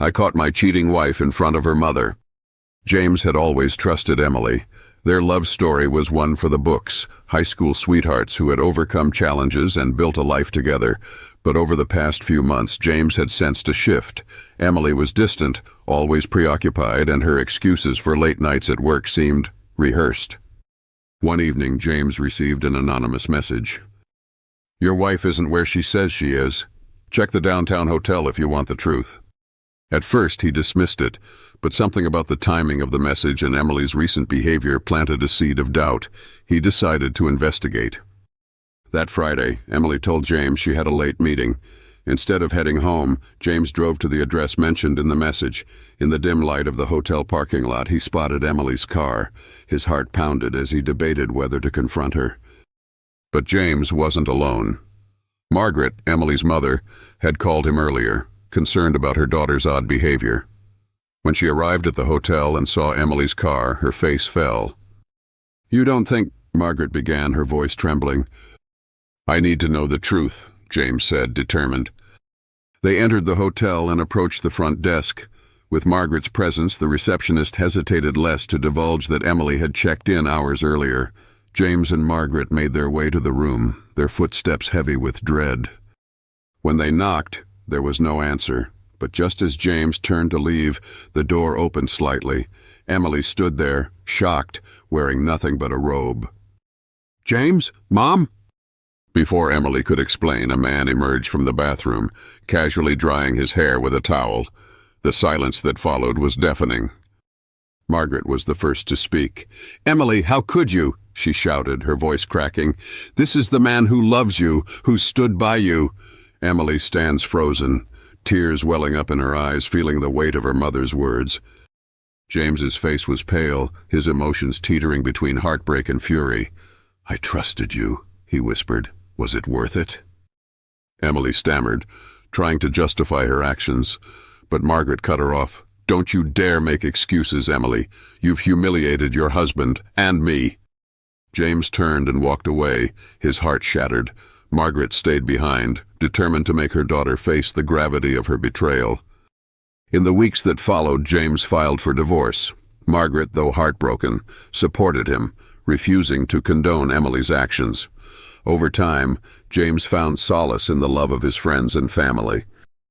I caught my cheating wife in front of her mother." James had always trusted Emily. Their love story was one for the books, high school sweethearts who had overcome challenges and built a life together. But over the past few months, James had sensed a shift. Emily was distant, always preoccupied, and her excuses for late nights at work seemed rehearsed. One evening, James received an anonymous message. "Your wife isn't where she says she is. Check the downtown hotel if you want the truth." At first, he dismissed it, but something about the timing of the message and Emily's recent behavior planted a seed of doubt. He decided to investigate. That Friday, Emily told James she had a late meeting. Instead of heading home, James drove to the address mentioned in the message. In the dim light of the hotel parking lot, he spotted Emily's car. His heart pounded as he debated whether to confront her. But James wasn't alone. Margaret, Emily's mother, had called him earlier, concerned about her daughter's odd behavior. When she arrived at the hotel and saw Emily's car, her face fell. "You don't think—" Margaret began, her voice trembling. "I need to know the truth," James said, determined. They entered the hotel and approached the front desk. With Margaret's presence, the receptionist hesitated less to divulge that Emily had checked in hours earlier. James and Margaret made their way to the room, their footsteps heavy with dread. When they knocked, there was no answer. But just as James turned to leave, the door opened slightly. Emily stood there, shocked, wearing nothing but a robe. "James? Mom?" Before Emily could explain, a man emerged from the bathroom, casually drying his hair with a towel. The silence that followed was deafening. Margaret was the first to speak. "Emily, how could you?" she shouted, her voice cracking. "This is the man who loves you, who stood by you." Emily stands frozen, tears welling up in her eyes, feeling the weight of her mother's words. James's face was pale, his emotions teetering between heartbreak and fury. "I trusted you," he whispered. "Was it worth it?" Emily stammered, trying to justify her actions, but Margaret cut her off. "Don't you dare make excuses, Emily. You've humiliated your husband and me." James turned and walked away, his heart shattered. Margaret stayed behind, determined to make her daughter face the gravity of her betrayal. In the weeks that followed, James filed for divorce. Margaret, though heartbroken, supported him, refusing to condone Emily's actions. Over time, James found solace in the love of his friends and family.